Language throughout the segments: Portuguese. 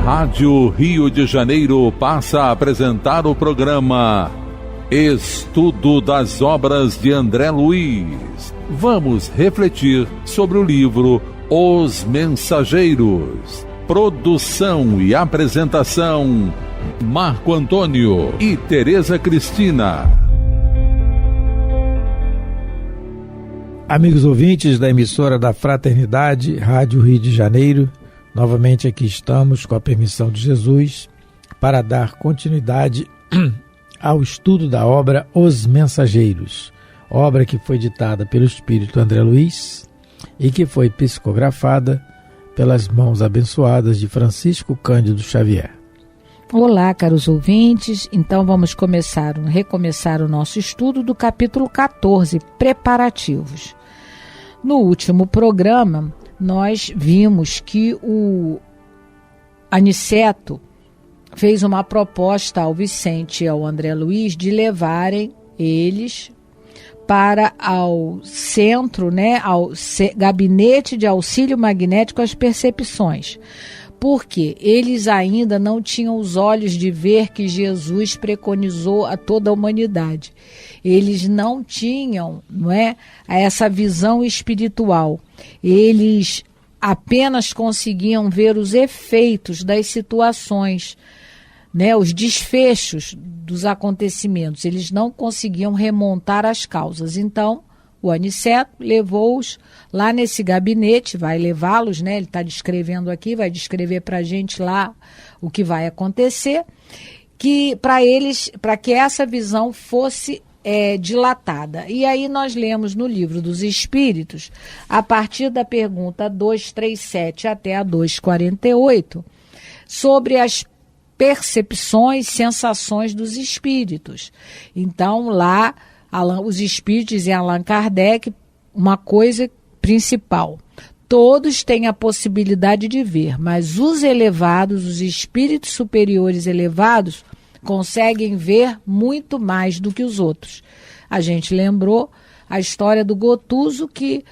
Rádio Rio de Janeiro passa a apresentar o programa Estudo das Obras de André Luiz. Vamos refletir sobre o livro Os Mensageiros. Produção e apresentação, Marco Antônio e Tereza Cristina. Amigos ouvintes da emissora da Fraternidade, Rádio Rio de Janeiro, novamente aqui estamos, com a permissão de Jesus, para dar continuidade ao estudo da obra Os Mensageiros, obra que foi ditada pelo Espírito André Luiz e que foi psicografada pelas mãos abençoadas de Francisco Cândido Xavier. Olá, caros ouvintes. Então vamos recomeçar o nosso estudo do capítulo 14, Preparativos. No último programa, nós vimos que o Aniceto fez uma proposta ao Vicente e ao André Luiz de levarem eles para ao centro, ao gabinete de auxílio magnético às percepções, porque eles ainda não tinham os olhos de ver que Jesus preconizou a toda a humanidade. Eles não tinham, essa visão espiritual. Eles apenas conseguiam ver os efeitos das situações, os desfechos dos acontecimentos. Eles não conseguiam remontar as causas. Então, o Aniceto levou-os lá nesse gabinete, vai levá-los, ele está descrevendo aqui, vai descrever para a gente lá o que vai acontecer, que para que essa visão fosse dilatada. E aí nós lemos no Livro dos Espíritos, a partir da pergunta 237 até a 248, sobre as percepções, sensações dos espíritos. Então, lá, os espíritos e Allan Kardec, uma coisa principal: todos têm a possibilidade de ver, mas os elevados, os espíritos superiores elevados, conseguem ver muito mais do que os outros. A gente lembrou a história do Gotuso, que,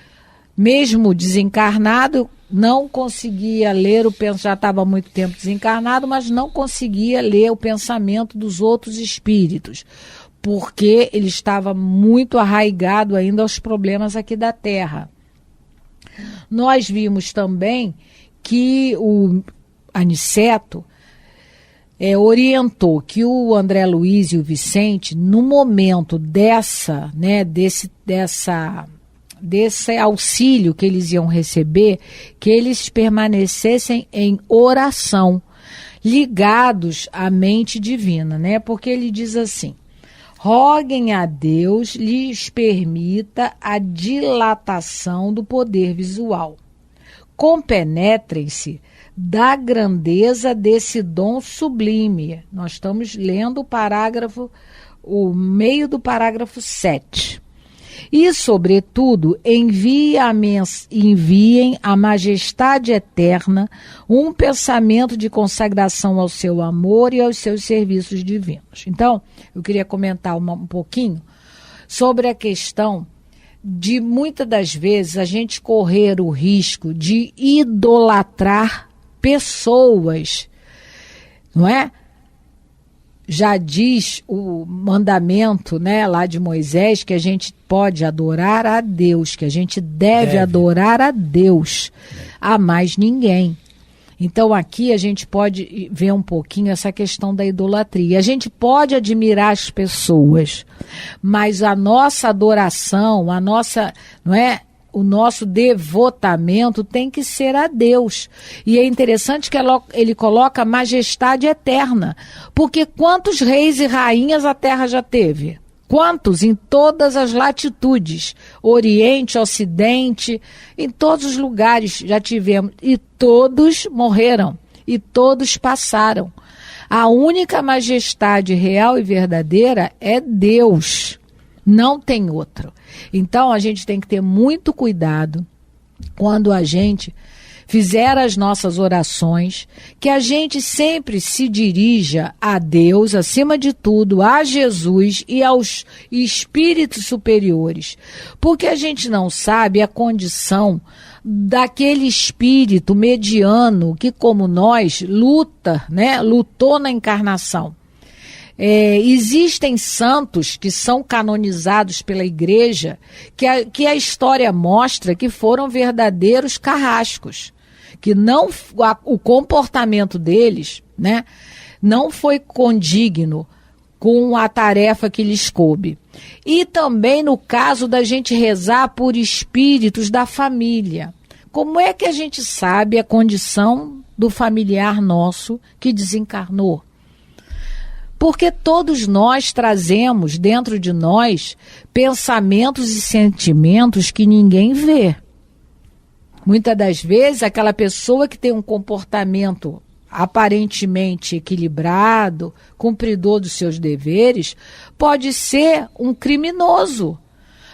mesmo desencarnado, não conseguia ler já estava há muito tempo desencarnado, mas não conseguia ler o pensamento dos outros espíritos, porque ele estava muito arraigado ainda aos problemas aqui da Terra. Nós vimos também que o Aniceto orientou que o André Luiz e o Vicente, no momento desse auxílio que eles iam receber, que eles permanecessem em oração, ligados à mente divina, porque ele diz assim: roguem a Deus lhes permita a dilatação do poder visual. Compenetrem-se da grandeza desse dom sublime. Nós estamos lendo o meio do parágrafo 7. E, sobretudo, enviem à majestade eterna um pensamento de consagração ao seu amor e aos seus serviços divinos. Então, eu queria comentar um pouquinho sobre a questão de, muitas das vezes, a gente correr o risco de idolatrar pessoas, não é? Já diz o mandamento, lá de Moisés, que a gente pode adorar a Deus, que a gente deve adorar a Deus, a mais ninguém. Então aqui a gente pode ver um pouquinho essa questão da idolatria. A gente pode admirar as pessoas, mas a nossa adoração, o nosso devotamento tem que ser a Deus. E é interessante que ele coloca majestade eterna, porque quantos reis e rainhas a Terra já teve? Quantos? Em todas as latitudes, Oriente, Ocidente, em todos os lugares já tivemos, e todos morreram, e todos passaram. A única majestade real e verdadeira é Deus. Não tem outro. Então, a gente tem que ter muito cuidado quando a gente fizeram as nossas orações, que a gente sempre se dirija a Deus, acima de tudo, a Jesus e aos espíritos superiores, porque a gente não sabe a condição daquele espírito mediano que, como nós, lutou na encarnação. Existem santos que são canonizados pela igreja que a história mostra que foram verdadeiros carrascos, que o comportamento deles, né, não foi condigno com a tarefa que lhes coube. E também no caso da gente rezar por espíritos da família. Como é que a gente sabe a condição do familiar nosso que desencarnou? Porque todos nós trazemos dentro de nós pensamentos e sentimentos que ninguém vê. Muitas das vezes, aquela pessoa que tem um comportamento aparentemente equilibrado, cumpridor dos seus deveres, pode ser um criminoso.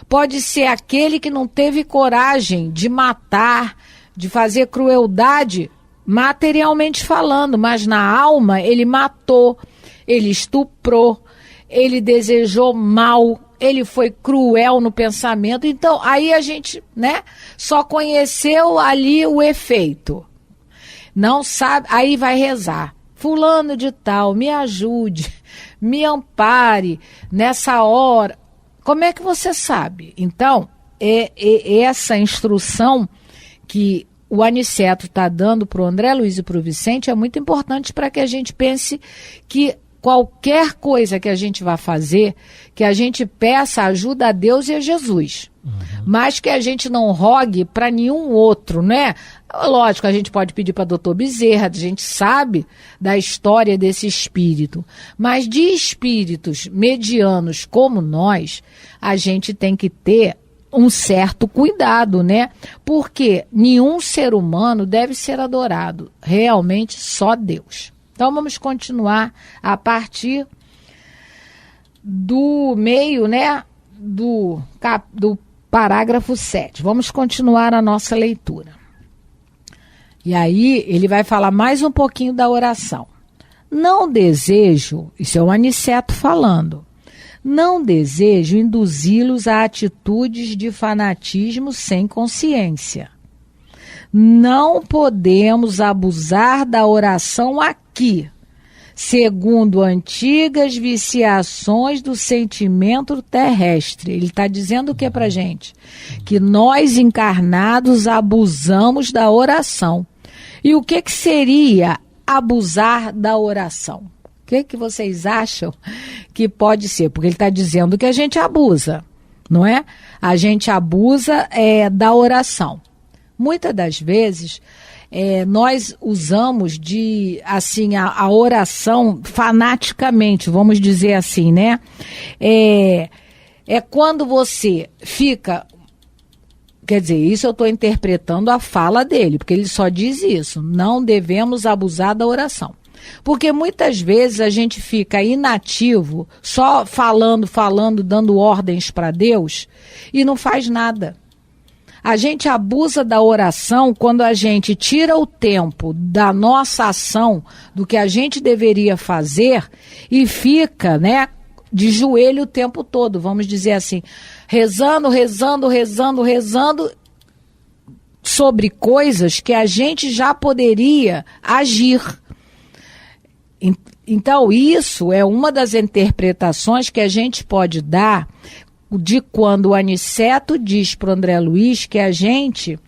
Pode ser aquele que não teve coragem de matar, de fazer crueldade, materialmente falando, mas na alma ele matou. Ele estuprou, ele desejou mal, ele foi cruel no pensamento. Então, aí a gente, só conheceu ali o efeito. Não sabe, aí vai rezar. Fulano de tal, me ajude, me ampare nessa hora. Como é que você sabe? Então, essa instrução que o Aniceto está dando para o André Luiz e para o Vicente é muito importante para que a gente pense que qualquer coisa que a gente vá fazer, que a gente peça ajuda a Deus e a Jesus. Mas que a gente não rogue para nenhum outro, né? Lógico, a gente pode pedir para Dr. Bezerra, a gente sabe da história desse espírito. Mas de espíritos medianos como nós, a gente tem que ter um certo cuidado, né? Porque nenhum ser humano deve ser adorado. Realmente só Deus. Então vamos continuar a partir do meio, do parágrafo 7. Vamos continuar a nossa leitura. E aí ele vai falar mais um pouquinho da oração. Não desejo, isso é o Aniceto falando, não desejo induzi-los a atitudes de fanatismo sem consciência. Não podemos abusar da oração aqui, segundo antigas viciações do sentimento terrestre. Ele está dizendo o que para a gente? Que nós encarnados abusamos da oração. E o que seria abusar da oração? O que vocês acham que pode ser? Porque ele está dizendo que a gente abusa, não é? A gente abusa da oração. Muitas das vezes, nós usamos a oração fanaticamente, vamos dizer assim, né? É quando você fica... Quer dizer, isso eu estou interpretando a fala dele, porque ele só diz isso. Não devemos abusar da oração. Porque muitas vezes a gente fica inativo, só falando, dando ordens para Deus, e não faz nada. A gente abusa da oração quando a gente tira o tempo da nossa ação, do que a gente deveria fazer, e fica, de joelho o tempo todo, vamos dizer assim, rezando sobre coisas que a gente já poderia agir. Então, isso é uma das interpretações que a gente pode dar de quando o Aniceto diz para o André Luiz que a gente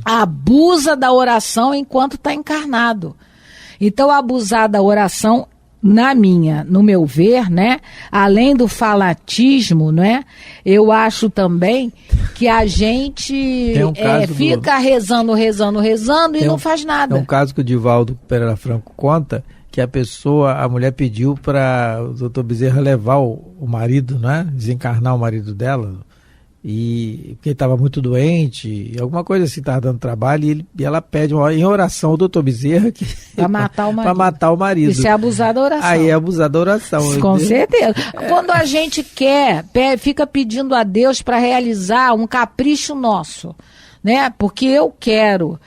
abusa da oração enquanto está encarnado. Então, abusar da oração, no meu ver, além do fanatismo, eu acho também que a gente fica rezando e não faz nada. É um caso que o Divaldo Pereira Franco conta, que a mulher pediu para o doutor Bezerra levar o marido, desencarnar o marido dela, porque ele estava muito doente, alguma coisa assim, estava dando trabalho, e ela pede em oração ao doutor Bezerra para matar o marido. Isso é abusar da oração. Aí é abusar da oração. Com certeza. Quando a gente fica pedindo a Deus para realizar um capricho nosso, porque eu quero.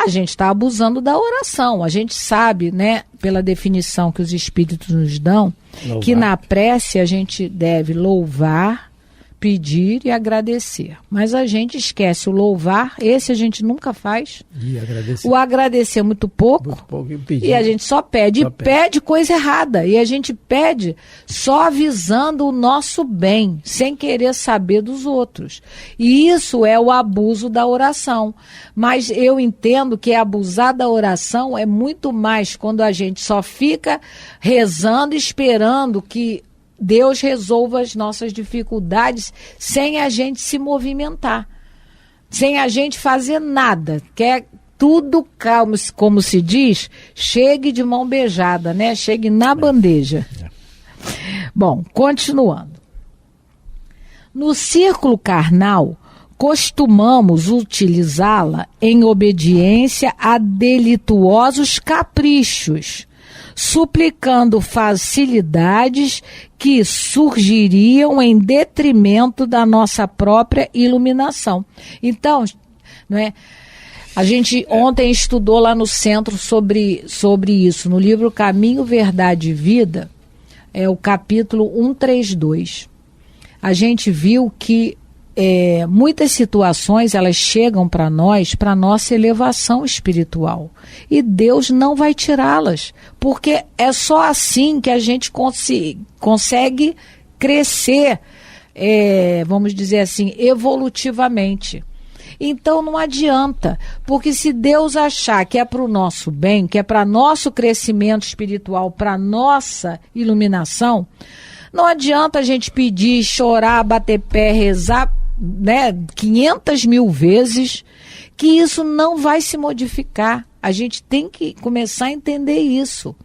a gente está abusando da oração. A gente sabe, né, pela definição que os Espíritos nos dão, que na prece a gente deve louvar, pedir e agradecer. Mas a gente esquece o louvar, esse a gente nunca faz. E agradecer. O agradecer muito pouco e a gente só pede. Pede coisa errada. E a gente pede só visando o nosso bem, sem querer saber dos outros. E isso é o abuso da oração. Mas eu entendo que abusar da oração é muito mais quando a gente só fica rezando, esperando que Deus resolva as nossas dificuldades sem a gente se movimentar, sem a gente fazer nada. Quer tudo, como se diz, chegue de mão beijada, né? Chegue na bandeja. Bom, continuando. No círculo carnal, costumamos utilizá-la em obediência a delituosos caprichos, suplicando facilidades que surgiriam em detrimento da nossa própria iluminação. Então, não é? A gente ontem estudou lá no centro sobre isso, no livro Caminho, Verdade e Vida, é o capítulo 132. A gente viu que muitas situações elas chegam para nós, para nossa elevação espiritual, e Deus não vai tirá-las, porque é só assim que a gente consegue crescer, vamos dizer assim, evolutivamente. Então não adianta, porque se Deus achar que é para o nosso bem, que é para nosso crescimento espiritual, para nossa iluminação, não adianta a gente pedir, chorar, bater pé, rezar, né, 500 mil vezes, que isso não vai se modificar. A gente tem que começar a entender isso.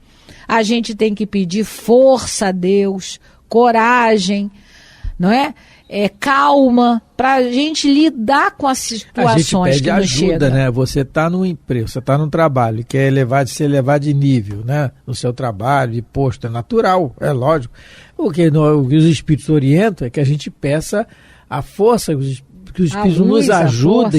A gente tem que pedir força a Deus, coragem, não é? Calma, para a gente lidar com as situações que nos chegam. A gente pede ajuda, né? Você está no emprego, você está no trabalho, quer se elevar de nível, né? No seu trabalho, de posto, é natural, é lógico. O que os Espíritos orientam é que a gente peça a força, que os Espíritos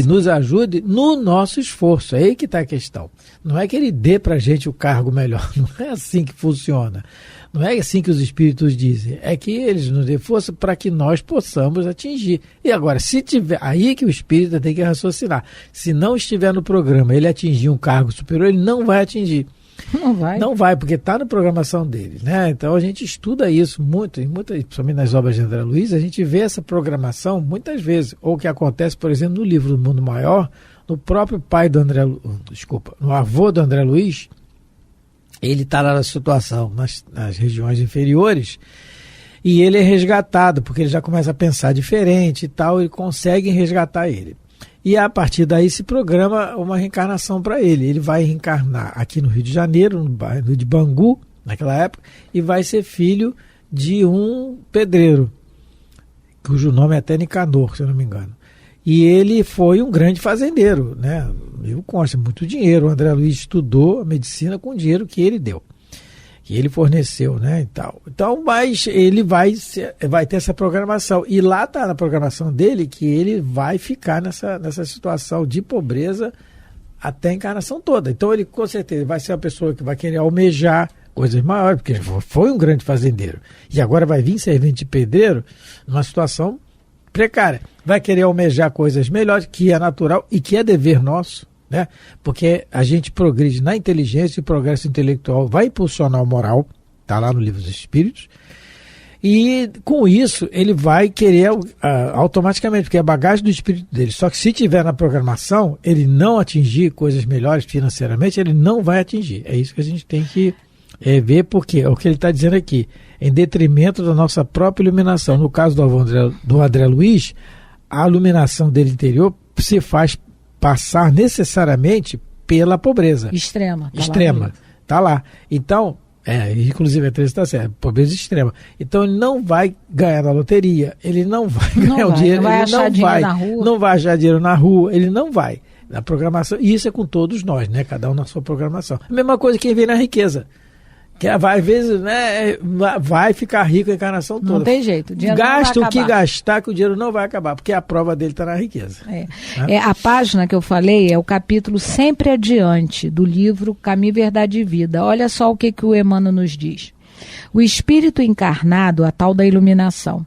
nos ajude no nosso esforço. É aí que está a questão. Não é que ele dê para a gente o cargo melhor, não é assim que funciona. Não é assim que os Espíritos dizem. É que eles nos dêem força para que nós possamos atingir. E agora, se tiver, aí que o Espírito tem que raciocinar. Se não estiver no programa, ele atingir um cargo superior, ele não vai atingir. Não vai, porque está na programação dele, né? Então a gente estuda isso muito, principalmente nas obras de André Luiz, a gente vê essa programação muitas vezes. Ou o que acontece, por exemplo, no livro do Mundo Maior, no próprio no avô do André Luiz, ele está lá na situação, nas regiões inferiores, e ele é resgatado, porque ele já começa a pensar diferente e tal, e conseguem resgatar ele. E a partir daí se programa uma reencarnação para ele. Ele vai reencarnar aqui no Rio de Janeiro, no bairro de Bangu, naquela época, e vai ser filho de um pedreiro, cujo nome é até Nicanor, se eu não me engano. E ele foi um grande fazendeiro, né? Eu consta, muito dinheiro. O André Luiz estudou a medicina com o dinheiro que ele deu, que ele forneceu, né, e tal. Então, mas ele vai ter essa programação. E lá está na programação dele que ele vai ficar nessa situação de pobreza até a encarnação toda. Então, ele com certeza vai ser uma pessoa que vai querer almejar coisas maiores, porque foi um grande fazendeiro. E agora vai vir servente de pedreiro numa situação precária. Vai querer almejar coisas melhores, que é natural e que é dever nosso, né? Porque a gente progride na inteligência e o progresso intelectual vai impulsionar o moral, está lá no Livro dos Espíritos, e com isso ele vai querer automaticamente, porque é a bagagem do espírito dele. Só que se tiver na programação, ele não atingir coisas melhores financeiramente, ele não vai atingir. É isso que a gente tem que ver, porque é o que ele está dizendo aqui, em detrimento da nossa própria iluminação. No caso do André Luiz, a iluminação dele interior se faz passar necessariamente pela pobreza. Extrema. Está lá. Então, inclusive a Teresa está certa, pobreza extrema. Então ele não vai ganhar na loteria, ele não vai ganhar o dinheiro, não vai achar dinheiro na rua, ele não vai. Na programação, e isso é com todos nós, né? Cada um na sua programação. A mesma coisa que vem na riqueza. Que às vezes, né, vai ficar rico a encarnação toda. Não tem jeito. O dinheiro Gasta não vai o que acabar. gastar, que o dinheiro não vai acabar, porque a prova dele está na riqueza. A página que eu falei é o capítulo Sempre Adiante, do livro Caminho, Verdade e Vida. Olha só o que o Emmanuel nos diz. O espírito encarnado, a tal da iluminação,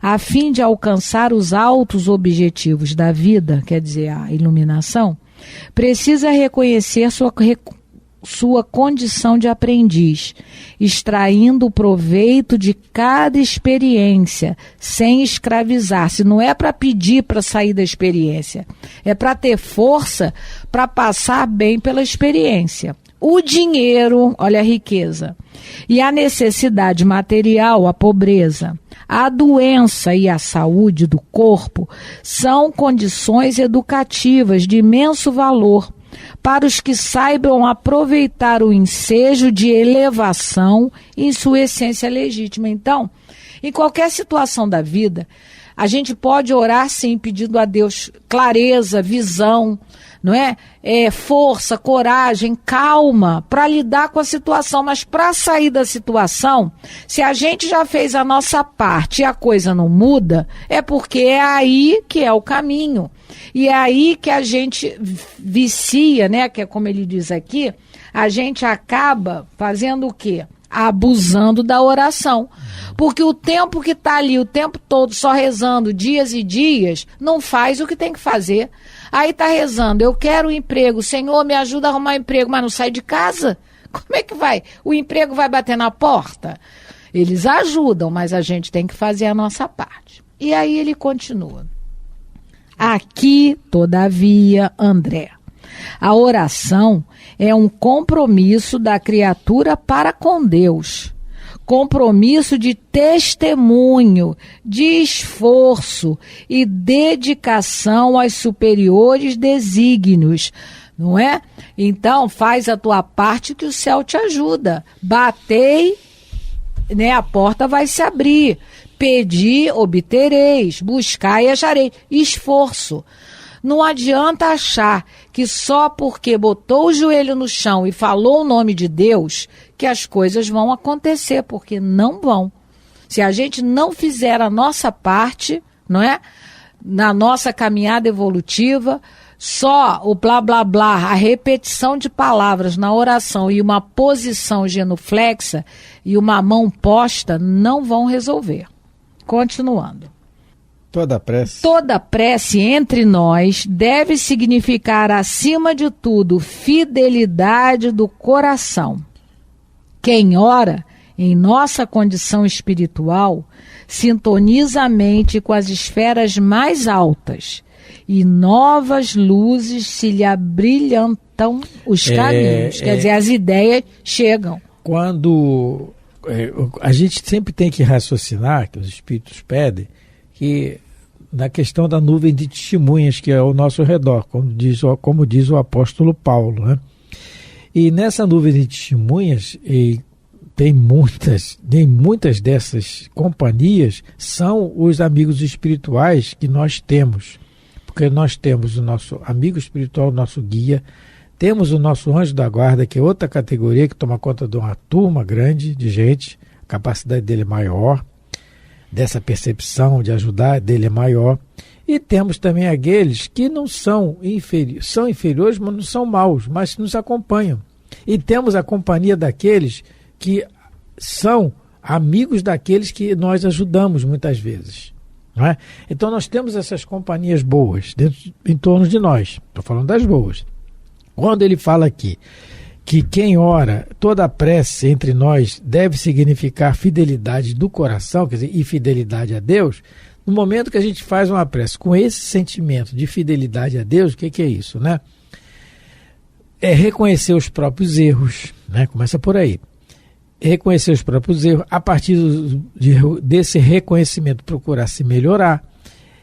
a fim de alcançar os altos objetivos da vida, quer dizer, a iluminação, precisa reconhecer sua condição de aprendiz, extraindo o proveito de cada experiência, sem escravizar-se. Não é para pedir para sair da experiência, é para ter força para passar bem pela experiência. O dinheiro, olha a riqueza, e a necessidade material, a pobreza, a doença e a saúde do corpo são condições educativas de imenso valor para os que saibam aproveitar o ensejo de elevação em sua essência legítima. Então, em qualquer situação da vida, a gente pode orar sim, pedindo a Deus clareza, visão, não é? Força, coragem, calma para lidar com a situação, mas para sair da situação, se a gente já fez a nossa parte e a coisa não muda, é porque é aí que é o caminho. E é aí que a gente vicia, né? Que é como ele diz aqui, a gente acaba fazendo o quê? Abusando da oração. Porque o tempo que está ali, o tempo todo só rezando, dias e dias, não faz o que tem que fazer. Aí está rezando, eu quero um emprego, Senhor, me ajuda a arrumar emprego, mas não sai de casa? Como é que vai? O emprego vai bater na porta? Eles ajudam, mas a gente tem que fazer a nossa parte. E aí ele continua. Aqui, todavia, André, a oração é um compromisso da criatura para com Deus. Compromisso de testemunho, de esforço e dedicação aos superiores desígnios, não é? Então, faz a tua parte que o céu te ajuda. Batei, né, a porta vai se abrir. Pedi, obtereis. Buscai, acharei. Esforço. Não adianta achar que só porque botou o joelho no chão e falou o nome de Deus que as coisas vão acontecer, porque não vão. Se a gente não fizer a nossa parte, não é? Na nossa caminhada evolutiva, só o blá blá blá, a repetição de palavras na oração e uma posição genuflexa e uma mão posta não vão resolver. Continuando. Toda prece entre nós deve significar, acima de tudo, fidelidade do coração. Quem ora, em nossa condição espiritual, sintoniza a mente com as esferas mais altas e novas luzes se lhe abrilhantam os caminhos. Quer dizer, as ideias chegam. Quando a gente sempre tem que raciocinar, que os espíritos pedem, que na questão da nuvem de testemunhas que é ao nosso redor, como diz o apóstolo Paulo, né? E nessa nuvem de testemunhas, tem muitas dessas companhias são os amigos espirituais que nós temos, porque nós temos o nosso amigo espiritual, o nosso guia, temos o nosso anjo da guarda, que é outra categoria que toma conta de uma turma grande de gente, a capacidade dele é maior, dessa percepção de ajudar dele é maior. E temos também aqueles que não são inferiores, são inferiores, mas não são maus, mas nos acompanham. E temos a companhia daqueles que são amigos daqueles que nós ajudamos muitas vezes. Não é? Então nós temos essas companhias boas em torno de nós. Estou falando das boas. Quando ele fala aqui que quem ora, toda a prece entre nós deve significar fidelidade do coração, quer dizer, e fidelidade a Deus, no momento que a gente faz uma prece com esse sentimento de fidelidade a Deus, o que é isso, né? É reconhecer os próprios erros, né? Começa por aí. Reconhecer os próprios erros, a partir desse reconhecimento procurar se melhorar.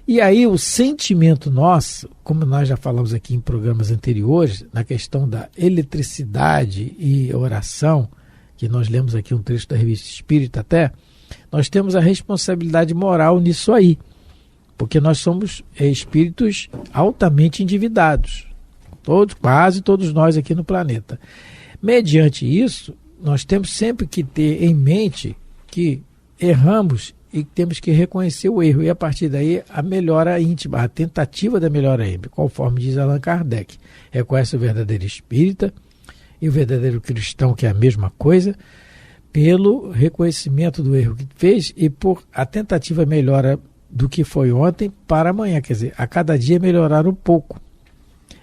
E aí o sentimento nosso, como nós já falamos aqui em programas anteriores, na questão da eletricidade e oração, que nós lemos aqui um trecho da Revista Espírita até, nós temos a responsabilidade moral nisso aí, porque nós somos espíritos altamente endividados, quase todos nós aqui no planeta. Mediante isso, nós temos sempre que ter em mente que erramos e temos que reconhecer o erro, e a partir daí a melhora íntima, a tentativa da melhora íntima, conforme diz Allan Kardec. Reconhece o verdadeiro espírita e o verdadeiro cristão, que é a mesma coisa, pelo reconhecimento do erro que fez e por a tentativa melhora do que foi ontem para amanhã, quer dizer, a cada dia melhorar um pouco.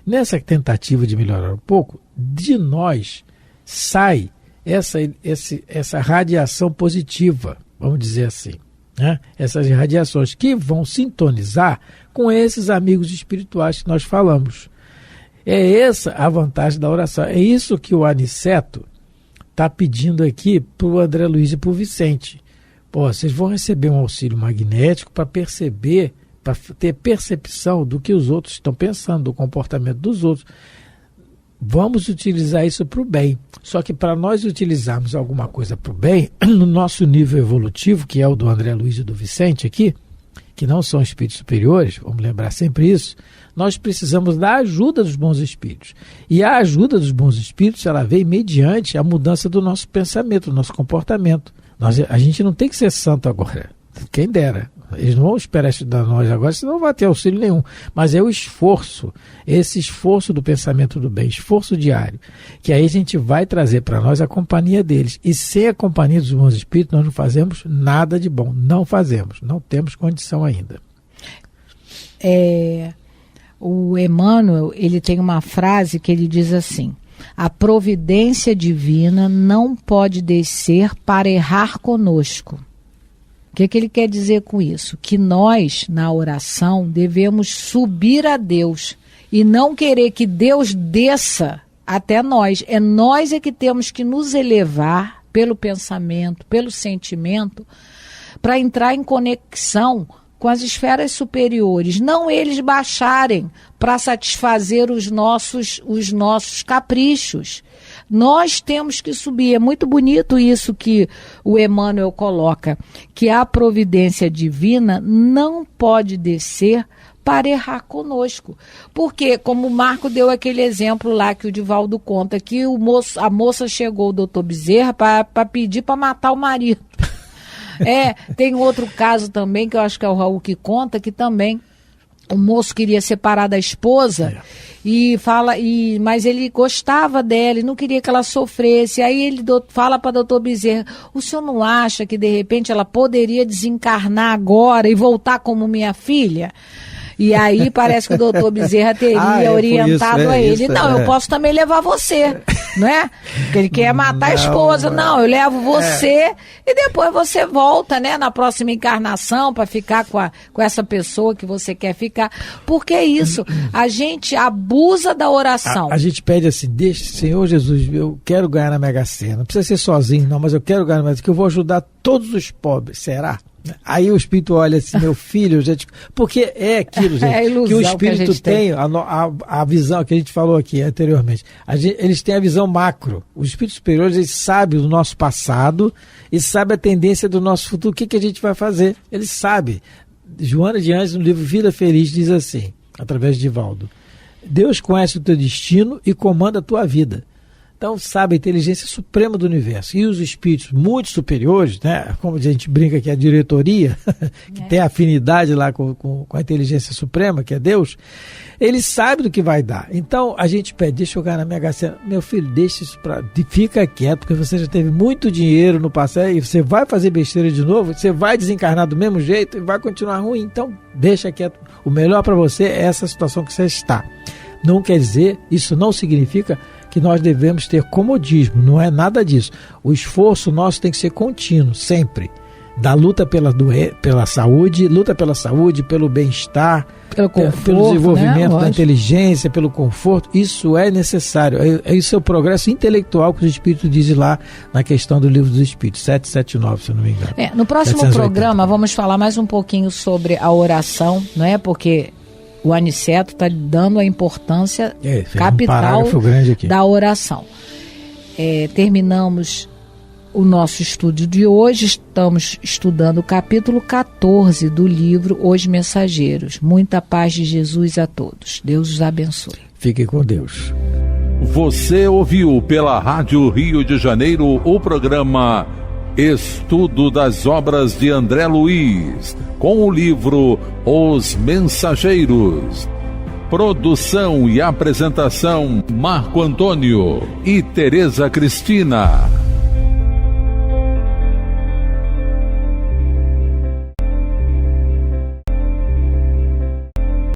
Nessa tentativa de melhorar um pouco, de nós sai essa radiação positiva, vamos dizer assim, né? Essas radiações que vão sintonizar com esses amigos espirituais que nós falamos. É essa a vantagem da oração. É isso que o Aniceto está pedindo aqui para o André Luiz e para o Vicente. Pô, vocês vão receber um auxílio magnético para perceber, para ter percepção do que os outros estão pensando, do comportamento dos outros. Vamos utilizar isso para o bem. Só que para nós utilizarmos alguma coisa para o bem, no nosso nível evolutivo, que é o do André Luiz e do Vicente aqui, que não são espíritos superiores, vamos lembrar sempre isso, nós precisamos da ajuda dos bons espíritos. E a ajuda dos bons espíritos, ela vem mediante a mudança do nosso pensamento, do nosso comportamento. A gente não tem que ser santo agora, quem dera. Eles não vão esperar estudar nós agora, senão não vai ter auxílio nenhum. Mas é o esforço, esse esforço do pensamento do bem, esforço diário, que aí a gente vai trazer para nós a companhia deles. E sem a companhia dos bons espíritos, nós não fazemos nada de bom. Não fazemos, não temos condição ainda. O Emmanuel, ele tem uma frase que ele diz assim: a providência divina não pode descer para errar conosco. O que ele quer dizer com isso? Que nós, na oração, devemos subir a Deus e não querer que Deus desça até nós. É nós que temos que nos elevar pelo pensamento, pelo sentimento, para entrar em conexão com as esferas superiores. Não eles baixarem para satisfazer os nossos caprichos. Nós temos que subir. É muito bonito isso que o Emmanuel coloca, que a providência divina não pode descer para errar conosco. Porque, como o Marco deu aquele exemplo lá que o Divaldo conta, que a moça chegou, o doutor Bezerra, para pedir para matar o marido. Tem outro caso também, que eu acho que é o Raul que conta, que também o moço queria separar da esposa mas ele gostava dela e não queria que ela sofresse. Aí ele fala para o doutor Bezerra: o senhor não acha que de repente ela poderia desencarnar agora e voltar como minha filha? E aí parece que o doutor Bezerra teria orientado a ele. Eu posso também levar você, não é? Porque ele quer matar a esposa. Não, eu levo você e depois você volta, né, na próxima encarnação para ficar com essa pessoa que você quer ficar. Porque é isso, a gente abusa da oração. A gente pede assim: deixa, Senhor Jesus, eu quero ganhar na Mega Sena. Não precisa ser sozinho, não, mas eu quero ganhar na Mega Sena, que eu vou ajudar todos os pobres. Será? Aí o espírito olha assim: meu filho, gente, porque é aquilo, gente, que o espírito tem, a visão que a gente falou aqui anteriormente. Eles têm a visão macro. Os espíritos superiores, eles sabem do nosso passado e sabem a tendência do nosso futuro. O que a gente vai fazer? Eles sabem. Joana de Anjos, no livro Vida Feliz, diz assim, através de Divaldo: Deus conhece o teu destino e comanda a tua vida. Então, sabe a inteligência suprema do universo. E os espíritos muito superiores, né, como a gente brinca que é a diretoria, que tem afinidade lá com a inteligência suprema, que é Deus, eles sabem do que vai dar. Então, a gente pede: deixa eu ganhar na Mega Sena. Meu filho, deixa isso fica quieto, porque você já teve muito dinheiro no passado e você vai fazer besteira de novo, você vai desencarnar do mesmo jeito e vai continuar ruim. Então, deixa quieto. O melhor para você é essa situação que você está. Não quer dizer, isso não significa que nós devemos ter comodismo, não é nada disso. O esforço nosso tem que ser contínuo, sempre. Da luta pela saúde, pelo bem-estar, pelo desenvolvimento, né? Da inteligência, pelo conforto. Isso é necessário. Isso é o progresso intelectual que os espíritos dizem lá na questão do Livro dos Espíritos, 779, se eu não me engano. No próximo 780. Programa vamos falar mais um pouquinho sobre a oração, não é? Porque o Aniceto está dando a importância capital da oração. Terminamos o nosso estudo de hoje. Estamos estudando o capítulo 14 do livro Os Mensageiros. Muita paz de Jesus a todos. Deus os abençoe. Fiquem com Deus. Você ouviu pela Rádio Rio de Janeiro o programa Estudo das Obras de André Luiz, com o livro Os Mensageiros. Produção e apresentação Marco Antônio e Tereza Cristina.